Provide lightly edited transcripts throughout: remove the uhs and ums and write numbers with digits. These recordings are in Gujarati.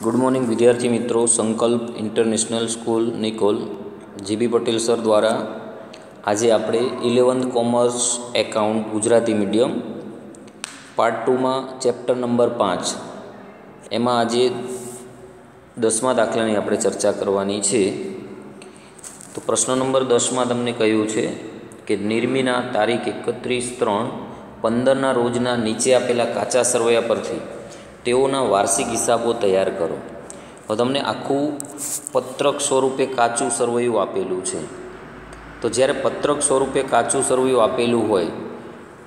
गुड मॉर्निंग विद्यार्थी मित्रों। Sankalp international school Nikol G B Patel sir द्वारा आज आप 11th commerce account Gujarati medium part 2 में चैप्टर नंबर 5 एम आज 10मा दाखला की आप चर्चा करवानी है। तो प्रश्न नंबर 10 में तमने कहूँ है कि निर्मीना तारीख 31/3/15 रोजना नीचे आपेला काचा सरवैया परथी तेओना वार्षिक हिसाबों तैयार करो। तो तमने आखू पत्रक स्वरूपे काचू सरवैयु आपेलू है। तो ज्यारे पत्रक स्वरूपे काचू सरवैयु आपेलू होय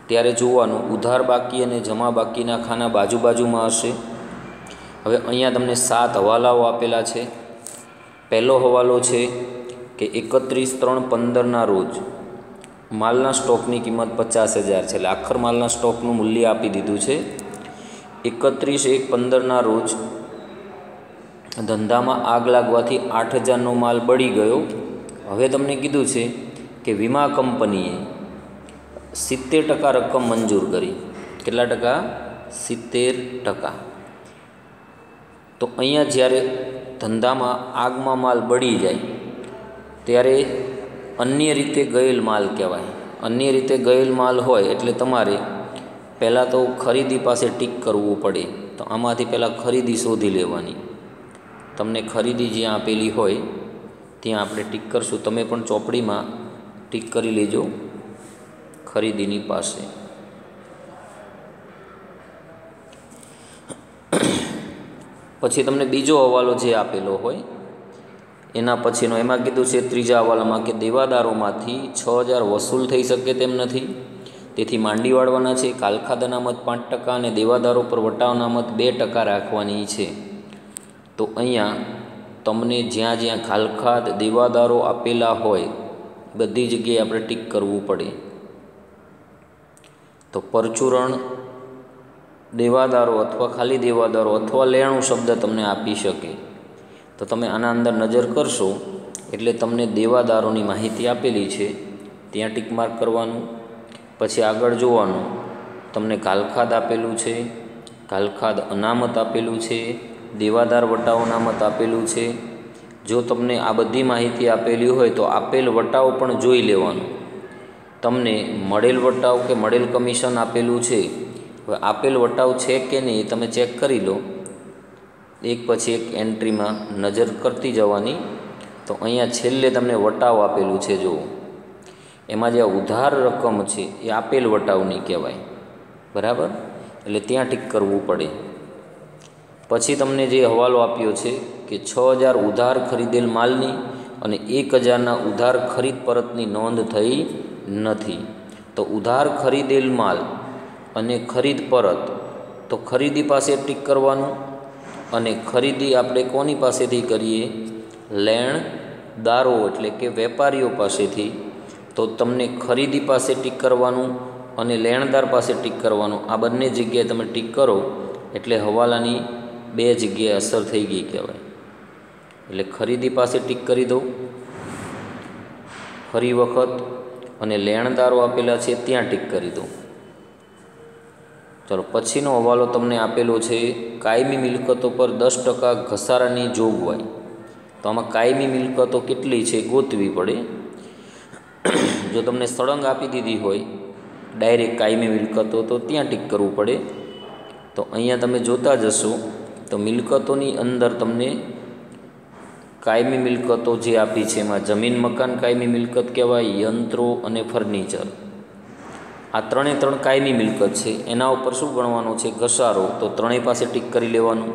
त्यारे जोवानुं उधार बाकी अने जमा बाकीना खाना बाजू बाजू में हशे। हवे अहींया तमने 7 हवालाओ आपेला छे। पहलो हवालो है कि 31/3/15 रोज मालना स्टॉकनी किंमत 50,000 है। आखर मालना स्टॉकनु मूल्य आपी दीधुं छे। 31/1/15 रोज धंधा में आग लगवाथी 8,000 नो माल बળી गयो। हवे तमने कीधुं छे कि वीमा कंपनीए 70% रकम मंजूर करी। केटला टका? 70%। तो अहींया ज्यारे धंधा में आग में माल बળી जाए त्यारे अन्य रीते गयेल माल कहेवाय। अन्य रीते गयेल माल होय एटले तमारे पहला तो खरीदी पासे टीक करवू पड़े। तो आमांथी पहला खरीदी शोधी लेवानी। तमने खरीदी ज्यां आपेली होय त्यां आपणे टीक करशुं। तमे पण चोपड़ी में टीक करी लेजो खरीदीनी पासे। पछी तमने बीजो हवालो जे आपेलो होय एना पछीनो एमां कीधुं छे त्रीजा हवालामां कि देवादारोमांथी 6,000 वसूल थई शके तेम नथी, तेथी मांडी वाळवाना छे। कालखाद अनामत 5% अने देवादारो पर वटाव अनामत 2% राखवानी छे। तो अहींया तमने ज्यां ज्यां कालखाद देवादारो आपेला होय बधी जग्याए आपणे टीक करवू पड़े। तो परचूरण देवादारो अथवा खाली देवादारो अथवा लेणुं शब्द तमने आपी शके। तो तमे आना अंदर नजर करशो एटले तमने देवादारोनी माहिती आपेली छे त्यां टीक मार्क करवानुं। पछी आगळ जोवानुं तमने कालखाद आपेलू छे, कालखाद अनामत आपेलू छे, देवादार वटाव अनामत आपेलू छे। जो तमने आ बधी माहिती आपेली होय तो आपेल वटाव पण जोई लेवानुं। तमने मळेल वटाव के मळेल कमीशन आपेलू छे, हवे आपेल वटाव छे के नहीं तमे चेक करी लो। एक पछी एक एंट्री में नजर करती जवानी। तो अहींया छेल्ले तमने वटाव आपेलू छे। जो एमां जे उधार रकम है ये आपेल वटावनी कहेवाय, बराबर। एटले त्यां टीक करवू पड़े। पछी तमने जे हवालो आप्यो छे कि 6,000 उधार खरीदेल मालनी अने 1,000 ना उधार खरीद परतनी नोंध थई नथी। तो उधार खरीदेल माल अने खरीद परत तो खरीदी पासे टीक करवानुं अने खरीदी आपणे कोनी पासेथी करीए? लेणदारो एटले के वेपारीओ पासेथी। तो तमने खरीदी पासे टीक करवानुं अने लेणदार पासे टीक करवानुं। आ बंने जग्याए तमे टीक करो एटले हवालानी 2 जग्याए असर थई गई कहेवाय। एटले खरीदी पासे टीक करी दो फरी वखत अने लेणदारो आपेला छे त्यां टीक करी दो। चलो पछीनो हवालो तमने आपेलो छे कायमी मिलकतों पर 10% घसारानी जोगवाई। तो आमां कायमी मिलकतो केटली छे गोतवी पड़े। जो तमने सळंग आपी दीधी होय डायरेक्ट कायमी मिलकतो तो त्यां टीक करवू पड़े। तो अहींया तमे जोता जशो तो मिलकतोनी अंदर तमने कायमी मिलकतो जे आपी छे एमां जमीन मकान कायमी मिलकत कहेवाय, यंत्रो अने फर्निचर आ 3 कायमी मिलकत छे। एना उपर शुं गणवानुं छे? घसारो। तो 3 पासे टीक करी लेवानुं।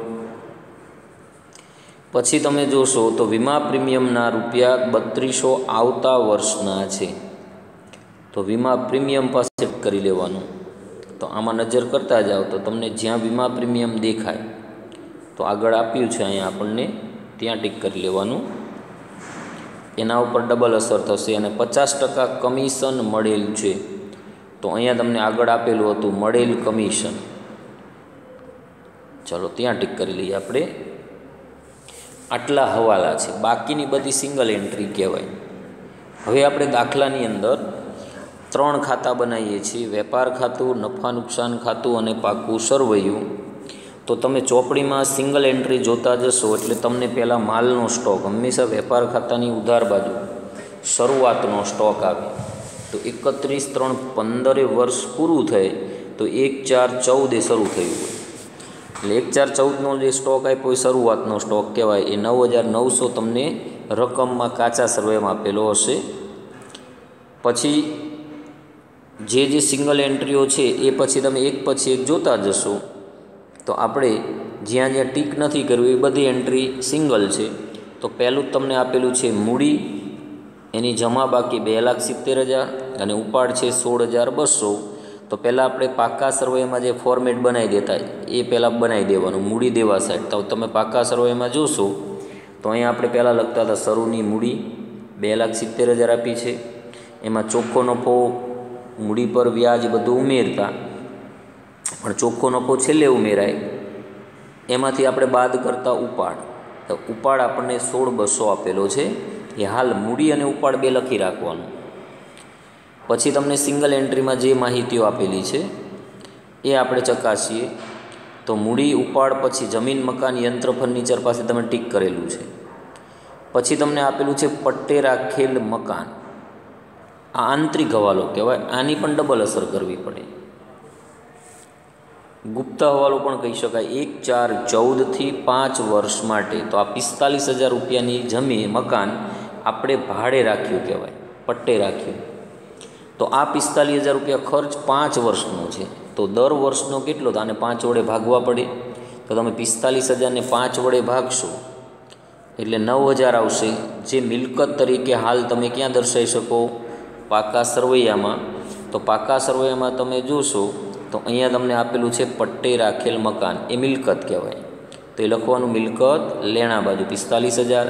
पछी तमे जोशो तो वीमा प्रीमियमना रुपया 3200 आवता वर्षना छे। तो वीमा प्रीमियम पासे टीक करी लेवानुं। तो आमां नजर करता जाओ तो तमने ज्यां वीमा प्रीमियम देखाय तो आगळ आप्युं छे अहींया आपणने त्यां टीक करी लेवानुं। एना उपर डबल असर थशे अने 50% कमीशन मळेल छे। तो अहींया तमने आगळ आपेलुं हतुं मळेल कमीशन। चलो त्यां टीक करी लईए आपणे। आटला हवाला छे, बाकीनी बधी सिंगल एंट्री कहेवाय। हवे आपणे दाखलानी अंदर 3 खाता बनावीए छीए, वेपार खातुं, नफा नुकसान खातुं अने पाकું સરવૈયું। तो તો તમે ચોપડીમાં સિંગલ એન્ટ્રી જોતા જશો એટલે તમને પહેલાં માલનો સ્ટોક હંમેશા વેપાર ખાતાની ઉધાર બાજુ શરૂઆતનો સ્ટોક આવે. તો 31/3/15 વર્ષ પૂરું થાય તો 1/4/14 શરૂ થયું હોય એટલે 1/4/14નો જે સ્ટોક આપ્યો એ શરૂઆતનો સ્ટોક કહેવાય. એ 9,900 તમને રકમમાં કાચા સર્વેમાં આપેલો હશે. પછી જે સિંગલ એન્ટ્રીઓ છે એ પછી તમે એક પછી એક જોતા જશો. તો આપણે જ્યાં જ્યાં ટીક નથી કર્યું એ બધી એન્ટ્રી સિંગલ છે. તો પહેલું જ તમને આપેલું છે મૂડી, એની જમા બાકી 2,70,000 અને ઉપાડ છે 16,200. તો પહેલાં આપણે પાકા સર્વેમાં જે ફોર્મેટ બનાવી દેતા એ પહેલાં બનાવી દેવાનું. મૂડી દેવા સાઈડ તો તમે પાકા સર્વેમાં જોશો તો અહીંયા આપણે પહેલાં લખતા હતા શરૂની મૂડી 2,70,000 આપી છે. એમાં ચોખ્ખો નફો, મૂડી પર વ્યાજ બધું ઉમેરતા, પણ ચોખ્ખો નફો છેલ્લે ઉમેરાય. એમાંથી આપણે બાદ કરતા ઉપાડ. તો ઉપાડ આપણને 16,200 આપેલો છે. એ હાલ મૂડી અને ઉપાડ બે લખી રાખવાનું. પછી તમને સિંગલ એન્ટ્રીમાં જે માહિતીઓ આપેલી છે એ આપણે ચકાસીએ. તો મૂડી, ઉપાડ, પછી જમીન, મકાન, યંત્ર, ફર્નિચર પાસે તમે ટીક કરેલું છે. પછી તમને આપેલું છે પટ્ટે રાખેલ મકાન. આ આંતરિક હવાલો કહેવાય. આની પણ ડબલ અસર કરવી પડે. ગુપ્ત હવાલો પણ કહી શકાય. 1/4/14થી 5 વર્ષ માટે. તો આ 45,000 રૂપિયાની જમીન, મકાન આપણે ભાડે રાખ્યું કહેવાય, પટ્ટે રાખ્યું. તો આ 45,000 રૂપિયા ખર્ચ 5 વર્ષનો છે. તો દર વર્ષનો કેટલો? તો આને 5 વડે ભાગવા પડે. તો તમે 45,000ને 5 વડે ભાગશો એટલે 9,000 આવશે. જે મિલકત તરીકે હાલ તમે ક્યાં દર્શાવી શકો? પાકા સરવૈયામાં. તો પાકા સરવૈયામાં તમે જોશો તો અહીંયા તમને આપેલું છે પટ્ટે રાખેલ મકાન. એ મિલકત કહેવાય. તો એ લખવાનું મિલકત લેણા બાજુ 45,000.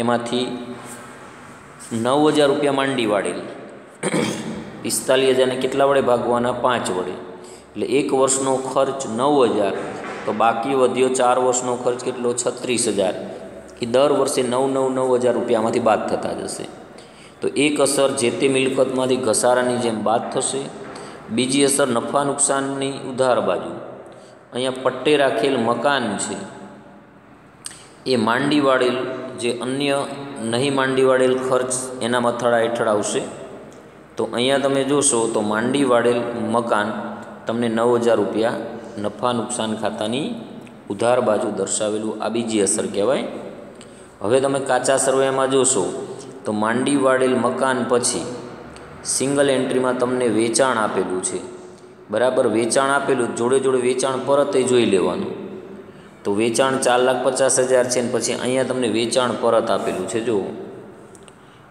એમાંથી 9,000 રૂપિયા માંડી વાળેલ. 45,000ને કેટલા વડે ભાગવાના? 5 વડે. એટલે એક વર્ષનો ખર્ચ 9,000. તો બાકી વધ્યો 4 વર્ષનો ખર્ચ કેટલો? 36,000. એ દર વર્ષે 9,000 રૂપિયામાંથી બાદ થતા જશે. તો એક અસર જે તે મિલકતમાંથી ઘસારાની જેમ બાદ થશે. બીજી અસર નફા નુકસાનની ઉધાર બાજુ. અહીંયા પટ્ટે રાખેલ મકાન છે એ માંડી વાળેલ, જે અન્ય નહીં માંડી વાળેલ ખર્ચ એના મથાળા હેઠળ આવશે. તો અહીંયા તમે જોશો તો માંડી વાળેલ મકાન તમને 9,000 રૂપિયા નફા નુકસાન ખાતાની ઉધાર બાજુ દર્શાવેલું. આ બીજી અસર કહેવાય. હવે તમે કાચા સર્વેમાં જોશો તો માંડી વાળેલ મકાન પછી સિંગલ એન્ટ્રીમાં તમને વેચાણ આપેલું છે. બરાબર, વેચાણ આપેલું જોડે જોડે વેચાણ પરત એ જોઈ લેવાનું. તો વેચાણ 4,50,000 છે ને પછી અહીંયા તમને વેચાણ પરત આપેલું છે જુઓ.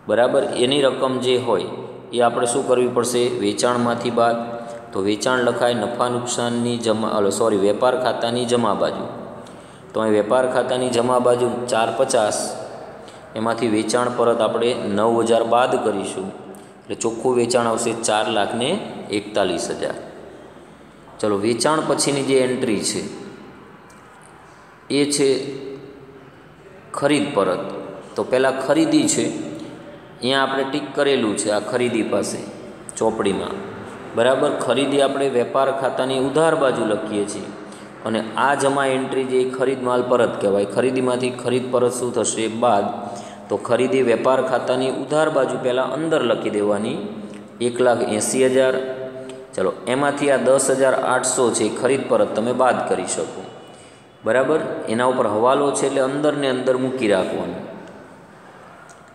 બરાબર, એની રકમ જે હોય એ આપણે શું કરવી પડશે? વેચાણમાંથી બાદ. તો વેચાણ લખાય નફા નુકસાનની વેપાર ખાતાની જમા બાજુ. તો અહીં વેપાર ખાતાની જમા બાજુ 450, એમાંથી વેચાણ પરત આપણે 9,000 બાદ કરીશું એટલે ચોખ્ખું વેચાણ આવશે 4,41,000. ચલો, વેચાણ પછીની જે એન્ટ્રી છે એ છે ખરીદ પરત. તો પહેલાં ખરીદી છે, અહીંયા આપણે ટીક કરેલું છે આ ખરીદી પાસે ચોપડીમાં. બરાબર, ખરીદી આપણે વેપાર ખાતાની ઉધાર બાજુ લખીએ છીએ. અને આ જમા એન્ટ્રી જે ખરીદ માલ પરત કહેવાય. ખરીદીમાંથી ખરીદ પરત શું થશે? બાદ. તો ખરીદી વેપાર ખાતાની ઉધાર બાજુ પહેલાં અંદર લખી દેવાની 1,80,000. ચલો, એમાંથી આ 10,800 છે ખરીદ પરત તમે બાદ કરી શકો. બરાબર, એના ઉપર હવાલો છે એટલે અંદરને અંદર મૂકી રાખવાનું.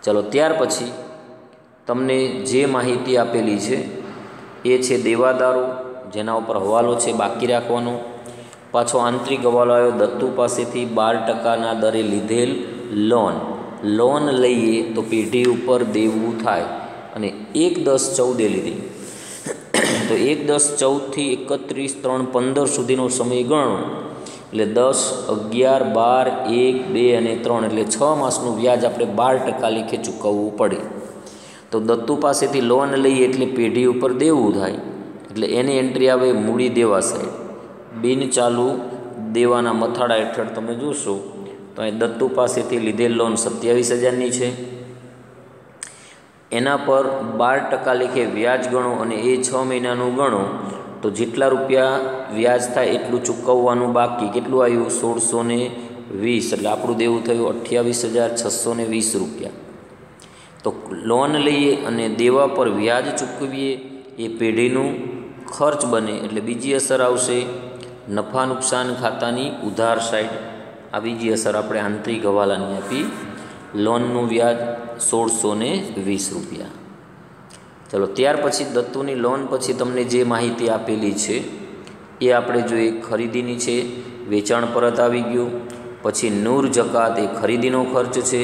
ચલો, ત્યાર પછી તમને જે માહિતી આપેલી છે એ છે દેવાદારો, જેના ઉપર હવાલો છે બાકી રાખવાનો. પાછો આંતરિક હવાલો આવ્યો દત્તુ પાસેથી 12% દરે લીધેલ લોન લઈએ તો પેઢી ઉપર દેવું થાય. અને 1/10/14 લીધી. તો 1/10/14થી 31/3/15 સુધીનો સમય ગણો એટલે 10, 11, 12, 1, 2 અને 3 એટલે 6 માસનું વ્યાજ આપણે 12% લેખે ચૂકવવું પડે. તો દત્તુ પાસેથી લોન લઈએ એટલે પેઢી ઉપર દેવું થાય એટલે એની એન્ટ્રી આવે મૂડી દેવા સાઈડ. બિન ચાલુ દેવાના મથાળા હેઠળ તમે જોશો તો અહીં દત્તુ પાસેથી લીધેલ લોન 27,000ની છે. એના પર 12% લેખે વ્યાજ ગણો અને એ 6 મહિનાનું ગણો તો જેટલા રૂપિયા વ્યાજ થાય એટલું ચૂકવવાનું બાકી. કેટલું આવ્યું? 1620. એટલે આપણું દેવું થયું 28,620 રૂપિયા. તો લોન લઈએ અને દેવા પર વ્યાજ ચૂકવીએ એ પેઢીનું ખર્ચ બને. એટલે બીજી અસર આવશે નફા નુકસાન ખાતાની ઉધાર સાઈડ. આ બીજી અસર આપણે આંતરિક હવાલાની આપી. લોનનું વ્યાજ 1620 રૂપિયા. ચલો, ત્યાર પછી દત્તુની લોન પછી તમને જે માહિતી આપેલી છે એ આપણે જોઈએ. ખરીદીની છે, વેચાણ પરત આવી ગયું. પછી નૂર જકાત એ ખરીદીનો ખર્ચ છે.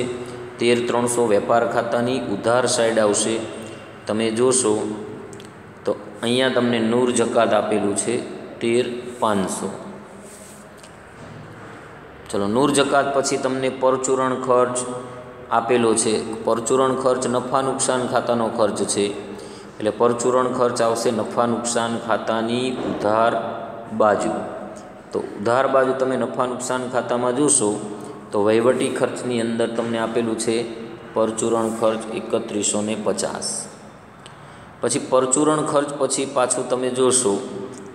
13,300 વેપાર ખાતાની ઉધાર સાઈડ આવશે. તમે જોશો તો અહીંયા તમને નૂર જકાત આપેલું છે 13,500. ચલો, નૂર જકાત પછી તમને પરચુરણ ખર્ચ આપેલો છે. પરચુરણ ખર્ચ નફા નુકસાન ખાતાનો ખર્ચ છે. એટલે પરચુરણ ખર્ચ આવશે નફા નુકસાન ખાતાની ઉધાર બાજુ. તો ઉધાર બાજુ તમે નફા નુકસાન ખાતામાં જોશો તો વહીવટી ખર્ચની અંદર તમને આપેલું છે પરચુરણ ખર્ચ 3150. પછી પરચુરણ ખર્ચ પછી પાછું તમે જોશો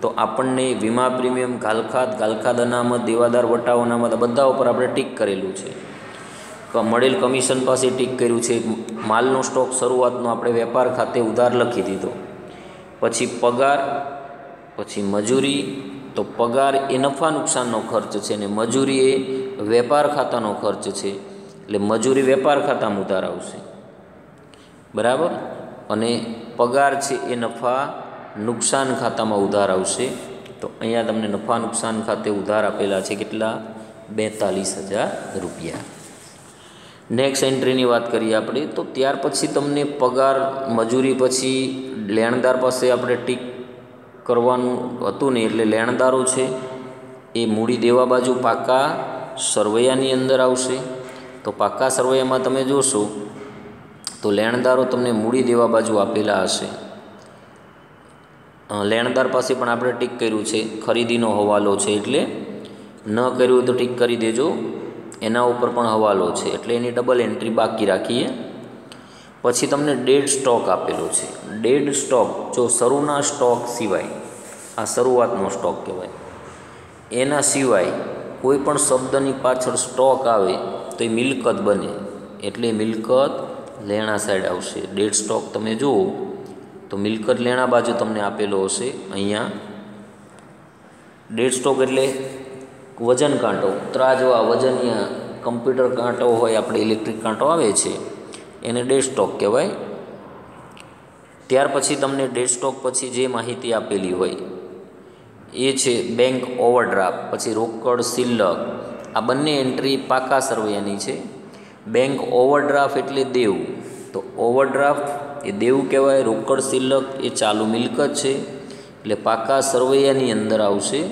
તો આપણને વીમા પ્રીમિયમ, ગાલખાદ અનામત, દેવાદાર વટાવ અનામત બધા ઉપર આપણે ટીક કરેલું છે. મળેલ કમિશન પાસે ટીક કર્યું છે. માલનો સ્ટોક શરૂઆતનો આપણે વેપાર ખાતે ઉધાર લખી દીધો. પછી પગાર, પછી મજૂરી. તો પગાર એ નફા નુકસાનનો ખર્ચ છે ને મજૂરી એ વેપાર ખાતાનો ખર્ચ છે. એટલે મજૂરી વેપાર ખાતામાં ઉધાર આવશે, બરાબર. અને પગાર છે એ નફા નુકસાન ખાતામાં ઉધાર આવશે. તો અહીંયા તમને નફા નુકસાન ખાતે ઉધાર આપેલા છે કેટલા? 42,000 રૂપિયા. નેક્સ્ટ એન્ટ્રીની વાત કરીએ આપણે તો ત્યાર પછી તમને પગાર, મજૂરી પછી લેણદાર પાસે આપણે ટીક કરવાનું હતું ને. એટલે લેણદારો છે એ મૂડી દેવા બાજુ પાકા સરવૈયાની અંદર આવશે. તો પાકા સરવૈયામાં તમે જોશો તો લેણદારો તમને મૂડી દેવા બાજુ આપેલા હશે. લેણદાર પાસે પણ આપણે ટીક કર્યું છે. ખરીદીનો હવાલો છે એટલે ન કર્યું તો ટીક કરી દેજો. એના ઉપર પણ હવાલો છે એટલે એની ડબલ એન્ટ્રી બાકી રાખીએ. પછી તમને ડેડ સ્ટોક આપેલો છે. ડેડ સ્ટોક જો શરૂના સ્ટોક સિવાય, આ શરૂઆતનો સ્ટોક કહેવાય, એના સિવાય કોઈ પણ શબ્દની પાછળ સ્ટોક આવે તો એ મિલકત બને. એટલે મિલકત લેણા સાઈડ આવશે. ડેડ સ્ટોક તમે જુઓ તો મિલકત લેણા બાજુ તમને આપેલો હશે. અહીંયા ડેડ સ્ટોક એટલે વજન કાંટો, ત્રાજવા વજનિયા કમ્પ્યુટર કાંટો હોય, આપણે ઇલેક્ટ્રિક કાંટો આવે છે એને ડેડ સ્ટોક કહેવાય. ત્યાર પછી તમને ડેડ સ્ટોક પછી જે માહિતી આપેલી હોય એ છે બેંક ઓવરડ્રાફ્ટ, પછી રોકડ શિલ્લક. આ બંને એન્ટ્રી પાકા સરવૈયાની છે. બેંક ઓવરડ્રાફ્ટ એટલે દેવું, તો ઓવરડ્રાફ્ટ એ દેવું કહેવાય. રોકડ શિલ્લક એ ચાલુ મિલકત છે એટલે પાકા સરવૈયાની અંદર આવશે.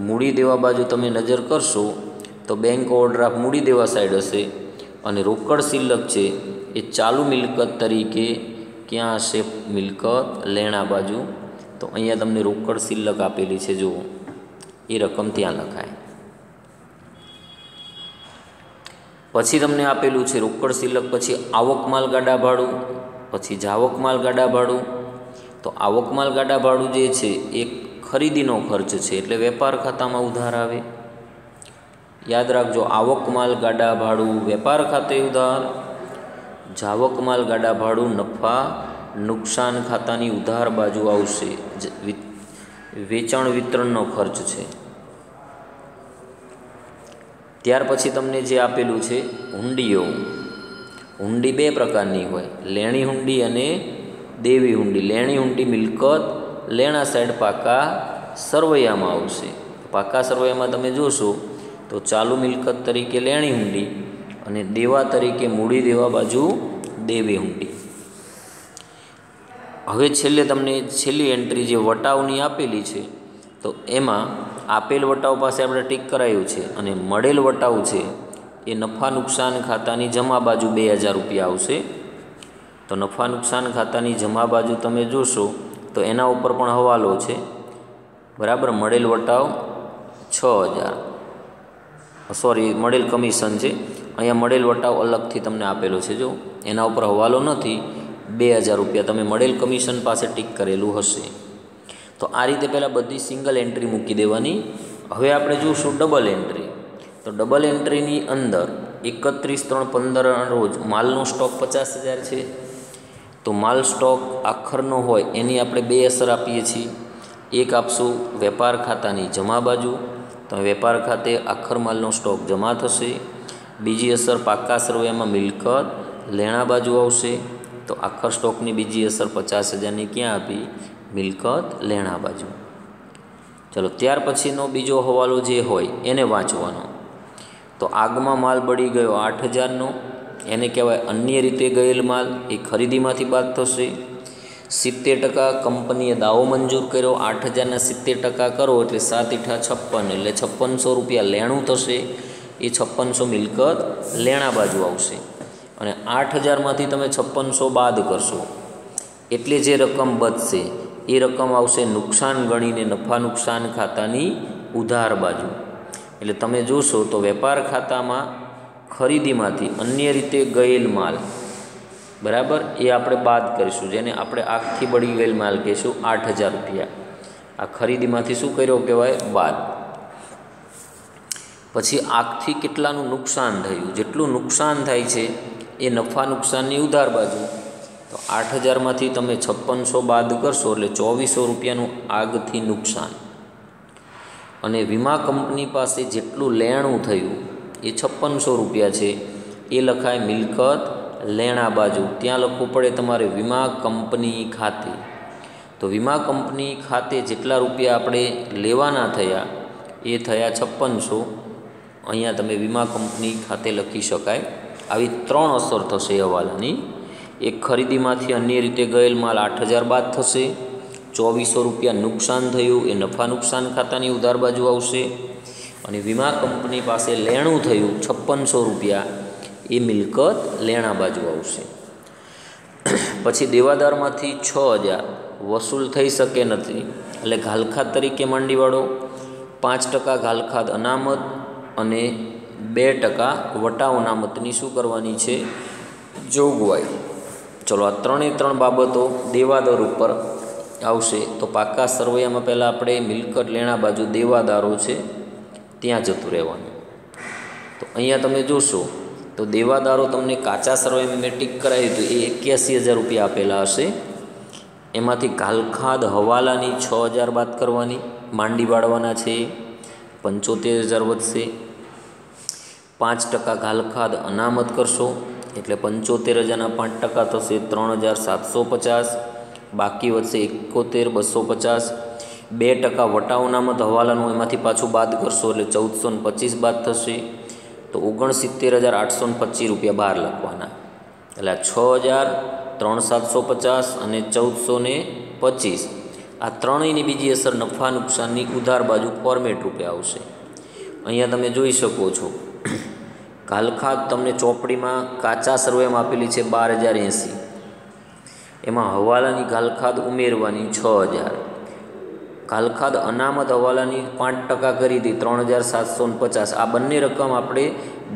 મૂડી દેવા બાજુ તમે નજર કરશો તો બેંક ઓવરડ્રાફ્ટ મૂડી દેવા સાઈડ હશે અને રોકડ શિલ્લક છે એ ચાલુ મિલકત તરીકે ક્યાં હશે? મિલકત લેણા બાજુ. તો અહીંયા તમને રોકડ શિલ્લક આપેલી છે, જુઓ એ રકમ ત્યાં લખાય. પછી તમને આપેલું છે રોકડ શિલ્લક પછી આવક માલ ગાડા ભાડું, પછી જાવક માલ ગાડા ભાડું. તો આવક માલ ગાડા ભાડું જે છે એ ખરીદીનો ખર્ચ છે એટલે વેપાર ખાતામાં ઉધાર આવે. યાદ રાખજો, આવક માલ ગાડા ભાડું વેપાર ખાતે ઉધાર, જાવક માલ ગાડા ભાડું નફા નુકસાન ખાતાની ઉધાર બાજુ આવશે. વેચાણ વિતરણનો ખર્ચ છે. ત્યાર પછી તમને જે આપેલું છે હુંડીઓ. હુંડી બે પ્રકારની હોય, લેણી હુંડી અને દેવી હુંડી. લેણી હુંડી મિલકત લેણા સાઈડ પાકા સરવૈયામાં આવશે. પાકા સરવૈયામાં તમે જોશો તો ચાલુ મિલકત તરીકે લેણી હુંડી અને દેવા તરીકે મૂડી દેવા બાજુ દેવી હુંડી. હવે છેલ્લે તમને છેલ્લી એન્ટ્રી જે વટાવની આપેલી છે તો એમાં આપેલ વટાવ પાસે આપણે ટીક કરાયું છે અને મળેલ વટાવ છે એ નફા નુકસાન ખાતાની જમા બાજુ 2000 રૂપિયા આવશે. તો નફા નુકસાન ખાતાની જમા બાજુ તમે જોશો તો એના ઉપર પણ હવાલો છે, બરાબર. મળેલ વટાવ 6000, સોરી મળેલ કમિશન છે. અહીંયા મળેલ વટાવ અલગથી તમને આપેલો છે, જો એના ઉપર હવાલો નથી. 2000 રૂપિયા તમે મળેલ કમિશન પાસે ટીક કરેલું હશે. તો તો આ રીતે પહેલાં બધી સિંગલ એન્ટ્રી મૂકી દેવાની. હવે આપણે જોઈશું ડબલ એન્ટ્રી. તો ડબલ એન્ટ્રીની અંદર 31/3/15 રોજ માલનો સ્ટોક 50,000 છે. તો માલ સ્ટોક આખરનો હોય એની આપણે બે અસર આપીએ છીએ. એક આપશું વેપાર ખાતાની જમા બાજુ, તો વેપાર ખાતે આખર માલનો સ્ટોક જમા થશે. બીજી અસર પાકા સરવૈયામાં મિલકત લેણા બાજુ આવશે. તો આખર સ્ટોકની બીજી અસર 50,000ની ક્યાં આપી? મિલકત લેણા બાજુ. ચલો ત્યાર પછીનો બીજો હવાલો જે હોય એને વાંચવાનો. તો આગમાં માલ બળી ગયો 8,000નો, એને કહેવાય અન્ય રીતે ગયેલ માલ, એ ખરીદીમાંથી બાદ થશે. 70% કંપનીએ દાવો મંજૂર કર્યો, 8,000ના 70% કરો એટલે 7 × 56 એટલે 5600 રૂપિયા લેણું થશે. એ 5600 મિલકત લેણા બાજુ આવશે. અને 8,000માંથી તમે 5600 બાદ કરશો એટલે જે રકમ બચશે એ રકમ આવશે નુકસાન ગણીને નફા નુકસાન ખાતાની ઉધાર બાજુ. એટલે તમે જોશો તો વેપાર ખાતામાં ખરીદીમાંથી અન્ય રીતે ગયેલ માલ, બરાબર, એ આપણે બાદ કરીશું, જેને આપણે આગથી બળી ગયેલ માલ કહીશું 8,000 રૂપિયા. આ ખરીદીમાંથી શું કર્યો કહેવાય? બાદ. પછી આગથી કેટલાનું નુકસાન થયું, જેટલું નુકસાન થાય છે એ નફા નુકસાનની ઉધાર બાજુ. તો 8,000માંથી તમે 5600 બાદ કરશો એટલે 2400 રૂપિયાનું આગથી નુકસાન. અને વીમા કંપની પાસે જેટલું લેણું થયું એ 5600 રૂપિયા છે, એ લખાય મિલકત લેણા બાજુ. ત્યાં લખવું પડે તમારે વીમા કંપની ખાતે. તો વીમા કંપની ખાતે જેટલા રૂપિયા આપણે લેવાના થયા એ થયા 5600. અહીંયા તમે વીમા કંપની ખાતે લખી શકાય. આવી 3 અસર થશે હવાલાની. એક ખરીદીમાંથી અન્ય રીતે ગયેલ માલ 8,000 બાદ થશે. 2400 રૂપિયા નુકસાન થયું એ નફા નુકસાન ખાતાની ઉધાર બાજુ આવશે. અને વીમા કંપની પાસે લેણું થયું 5600 રૂપિયા, એ મિલકત લેણા બાજુ આવશે. પછી દેવાદારમાંથી 6,000 વસૂલ થઈ શકે નથી એટલે ઘાલખાદ તરીકે માંડી વાળો. 5% ઘાલખાદ અનામત અને 2% વટાવ અનામતની શું કરવાની છે? જોગવાઈ. ચલો આ 3 બાબતો દેવાદાર ઉપર આવશે. તો પાકા સરવૈયામાં પહેલાં આપણે મિલકત લેણા બાજુ દેવાદારો છે ત્યાં જતું રહેવાનું. તો અહીંયા તમે જોશો તો દેવાદારો તમને કાચા સરવૈયામાં મેં ટીક કરાવી હતું એ 81,000 રૂપિયા આપેલા હશે. એમાંથી ઘાલખાદ હવાલાની 6,000 બાદ કરવાની, માંડી વાળવાના છે 75,000 વધશે. 5% ઘાલખાદ અનામત કરશો એટલે 75,000ના 5% થશે 3,750. બાકી વધશે 71,250. 2% વટાવ અનામત હવાલાનું એમાંથી પાછું બાદ કરશો એટલે 1,425 બાદ થશે. તો 69,825 રૂપિયા બહાર લખવાના. એટલે 6,000, 3,750 અને 1,425 આ ત્રણેયની બીજી અસર નફા નુકસાનની ઉધાર બાજુ ફોર્મેટ રૂપે આવશે. અહીંયા તમે જોઈ શકો છો ઘાલખાદ તમને ચોપડીમાં કાચા સરવૈયામાં આપેલી છે 12,080. એમાં હવાલાની ઘાલખાદ ઉમેરવાની 6,000. ઘાલખાદ અનામત હવાલાની 5% કરી હતી 3,750. આ બંને રકમ આપણે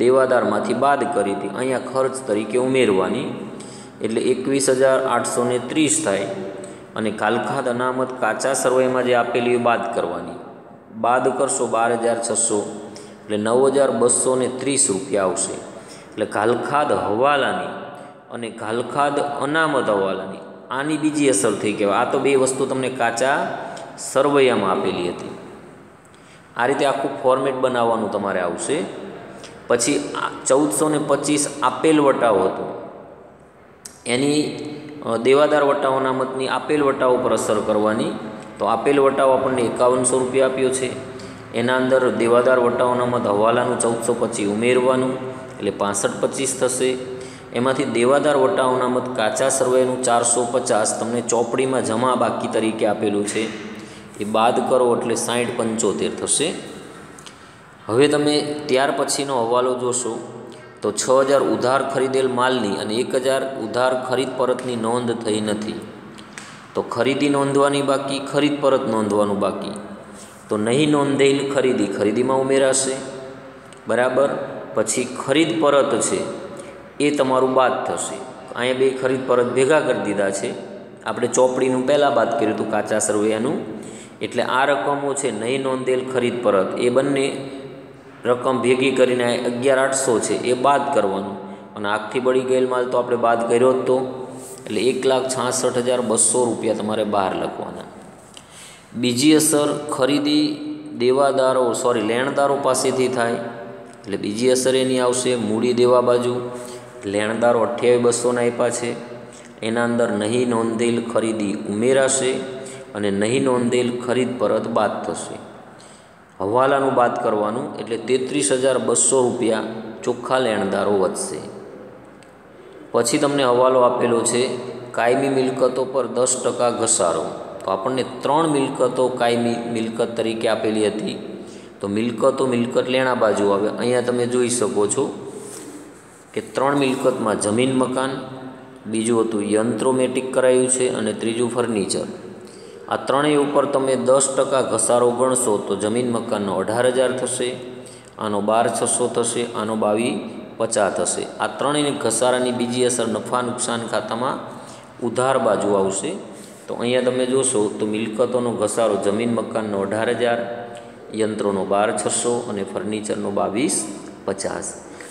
દેવાદારમાંથી બાદ કરી હતી, અહીંયા ખર્ચ તરીકે ઉમેરવાની એટલે 21,830 થાય. અને ઘાલખાદ અનામત કાચા સરવૈયામાં જે આપેલી એ બાદ કરવાની. બાદ કરશો 12,600 એટલે 9,230 રૂપિયા આવશે. એટલે ઘાલખાદ હવાલાની અને ઘાલખાદ અનામત હવાલાની આની બીજી અસર થઈ કહેવાય. આ તો બે વસ્તુ તમને કાચા સરવૈયામાં આપેલી હતી. આ રીતે આખું ફોર્મેટ બનાવવાનું તમારે આવશે. પછી 1,425 આપેલ વટાવ હતો, એની દેવાદાર વટાવ અનામતની આપેલ વટાવ પર અસર કરવાની. તો આપેલ વટાવ આપણને 5,100 રૂપિયા આપ્યો છે, એના અંદર દેવાદાર વટાવ અનામત હવાલાનું 1,425 ઉમેરવાનું એટલે 6525 થશે. એમાંથી દેવાદાર વટાવ અનામત કાચા સરવૈયાનું 450 તમને ચોપડીમાં જમા બાકી તરીકે આપેલું છે, એ બાદ કરો એટલે 6075 થશે. હવે તમે ત્યાર પછીનો હવાલો જોશો તો 6,000 ઉધાર ખરીદેલ માલની અને 1,000 ઉધાર ખરીદ પરતની નોંધ થઈ નથી. તો ખરીદી નોંધવાની બાકી, ખરીદ પરત નોંધવાનું બાકી. તો નહીં નોંધેલ ખરીદી ખરીદીમાં ઉમેરાશે, બરાબર. પછી ખરીદ પરત છે એ તમારું બાદ થશે. અહીંયા બે ખરીદ પરત ભેગા કરી દીધા છે આપણે, ચોપડીનું પહેલાં બાદ કર્યું હતું કાચા સરવૈયાનું, એટલે આ રકમો છે નહીં નોંધેલ ખરીદ પરત એ બંને રકમ ભેગી કરીને 11,800 છે એ બાદ કરવાનું, અને આગથી બળી ગયેલ માલ તો આપણે બાદ કર્યો જ તો, એટલે 1,66,200 રૂપિયા તમારે બહાર લખવાના. બીજી અસર ખરીદી લેણદારો પાસેથી થાય, એટલે બીજી અસર એની આવશે મૂડી દેવા બાજુ. લેણદારો 28,200 આપ્યા છે, એના અંદર નહીં નોંધેલ ખરીદી ઉમેરાશે અને નહીં નોંધેલ ખરીદ પરત બાદ થશે. હવાલાનું બાદ કરવાનું, એટલે 33,200 રૂપિયા ચોખ્ખા લેણદારો વધશે. પછી તમને હવાલો આપેલો છે કાયમી મિલકતો પર 10% ઘસારો. તો આપણને 3 મિલકતો કાયમી મિલકત તરીકે આપેલી હતી. તો મિલકત લેણા બાજુ આવે. અહીંયા તમે જોઈ શકો છો કે 3 મિલકતમાં જમીન મકાન, બીજું હતું યંત્રોમેટિક કરાયું છે, અને ત્રીજું ફર્નિચર. આ ત્રણેય ઉપર તમે 10% ઘસારો ગણશો તો જમીન મકાનનો 18,000 થશે, આનો 12,600 થશે, આનો 22,50 થશે. આ ત્રણેય ઘસારાની બીજી અસર નફા નુકસાન ખાતામાં ઉધાર બાજુ આવશે. તો અહીંયા તમે જોશો તો મિલકતોનો ઘસારો જમીન મકાનનો 18,000, યંત્રોનો 12,600 અને ફર્નિચરનો 22,50,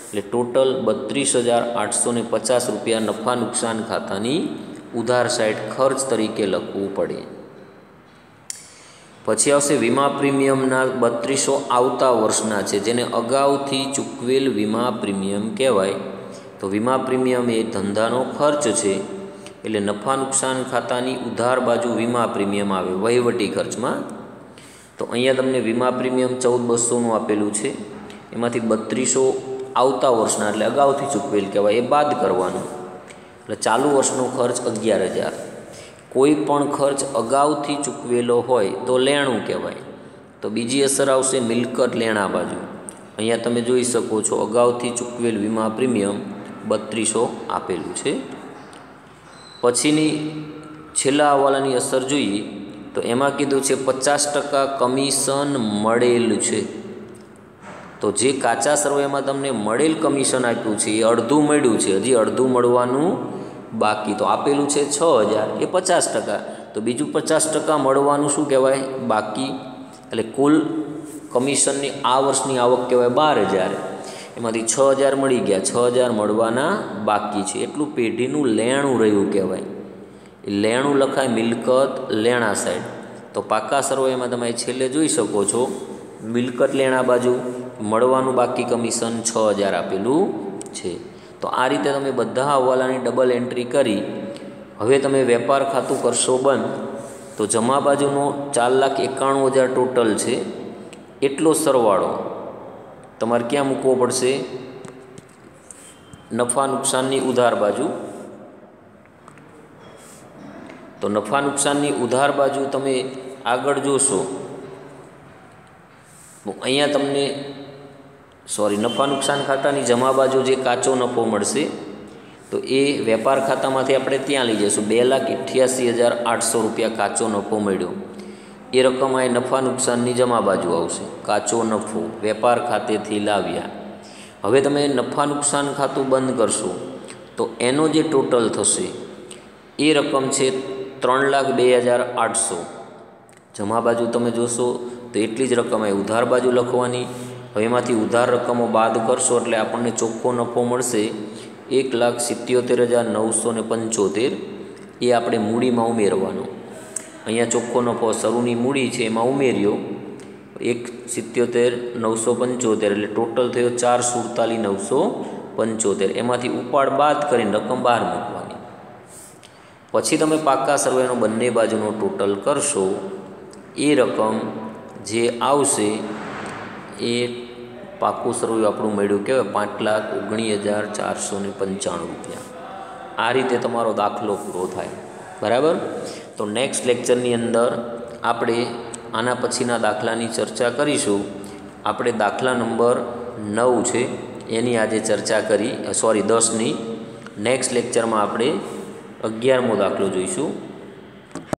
એટલે ટોટલ 32,850 રૂપિયા નફા નુકસાન ખાતાની ઉધાર સાઈડ ખર્ચ તરીકે લખવું પડે. પછી આવશે વીમા પ્રીમિયમના 3200 આવતા વર્ષના છે, જેને અગાઉથી ચૂકવેલ વીમા પ્રીમિયમ કહેવાય. તો વીમા પ્રીમિયમ એ ધંધાનો ખર્ચ છે, એટલે નફા નુકસાન ખાતાની ઉધાર બાજુ વીમા પ્રીમિયમ આવે વહીવટી ખર્ચમાં. તો અહીંયા તમને વીમા પ્રીમિયમ 14,200નું આપેલું છે, એમાંથી 3200 આવતા વર્ષના એટલે અગાઉથી ચૂકવેલ કહેવાય, એ બાદ કરવાનું. એટલે ચાલુ વર્ષનો ખર્ચ 11,000. કોઈ પણ ખર્ચ અગાઉથી ચૂકવેલો હોય તો લેણું કહેવાય. તો બીજી અસર આવશે મિલકત લેણા બાજુ. અહીંયા તમે જોઈ શકો છો અગાઉથી ચૂકવેલ વીમા પ્રીમિયમ 3200 આપેલું છે. પછીની છેલ્લા હવાલાની અસર જોઈએ તો એમાં કીધું છે 50% કમિશન મળેલું છે. તો જે કાચા સર્વેમાં તમને મળેલ કમિશન આપ્યું છે એ અડધું મળ્યું છે, હજી અડધું મળવાનું બાકી. તો આપેલું છે 6,000, એ 50%, તો બીજું 50% મળવાનું શું કહેવાય બાકી. એટલે કુલ કમિશનની આ વર્ષની આવક કહેવાય 12,000, એમાંથી 6,000 મળી ગયા, 6,000 મળવાના બાકી છે. એટલું પેઢીનું લેણું રહ્યું કહેવાય. એ લેણું લખાય મિલકત લેણા સાઈડ. તો પાકા સર્વેમાં તમે છેલ્લે જોઈ શકો છો મિલકત લેણા બાજુ મળવાનું બાકી કમિશન 6,000 આપેલું છે. તો આ રીતે તમે બધા હવાલાની ડબલ એન્ટ્રી કરી હવે તમે વેપાર ખાતું કરશો બંધ. તો જમા બાજુનો 4,91,000 ટોટલ છે, એટલો સરવાળો તમારે ક્યાં મૂકવો પડશે? નફા નુકસાનની ઉધાર બાજુ. તો નફા નુકસાનની ઉધાર બાજુ તમે આગળ જોશો અહીંયા તમને નફા નુકસાન ખાતાની જમા બાજુ જે કાચો નફો મળશે તો એ વેપાર ખાતામાંથી આપણે ત્યાં લઈ જઈશું. 2,88,800 રૂપિયા કાચો નફો મળ્યો, એ રકમ આ નફા નુકસાનની જમા બાજુ આવશે. કાચો નફો વેપાર ખાતેથી લાવ્યા. હવે તમે નફા નુકસાન ખાતું બંધ કરશો તો એનો જે ટોટલ થશે એ રકમ છે 3,02,800. જમા બાજુ તમે જોશો તો એટલી જ રકમ એ ઉધાર બાજુ લખવાની. હવે એમાંથી ઉધાર રકમો બાદ કરશો એટલે આપણને ચોખ્ખો નફો મળશે 1,77,975. એ આપણે મૂડીમાં ઉમેરવાનો. અહીંયા ચોખ્ખો નફો શરૂની મૂડી છે એમાં ઉમેર્યો 1,77,975, એટલે ટોટલ થયો 4,47,975. એમાંથી ઉપાડ બાદ કરીને રકમ બહાર મૂકવાની. પછી તમે પાકા સર્વેનો બંને બાજુનો ટોટલ કરશો, એ રકમ જે આવશે એ પાકું સર્વે આપણું મળ્યું કહેવાય 5,19,495 રૂપિયા. આ રીતે તમારો દાખલો પૂરો થાય. બરાબર. તો નેક્સ્ટ લેક્ચરની અંદર આપણે આના પછીના દાખલાની ચર્ચા કરીશું. આપણે દાખલા નંબર 9 છે એની આજે ચર્ચા કરી, 10ની. નેક્સ્ટ લેક્ચરમાં આપણે 11મો દાખલો જોઈશું.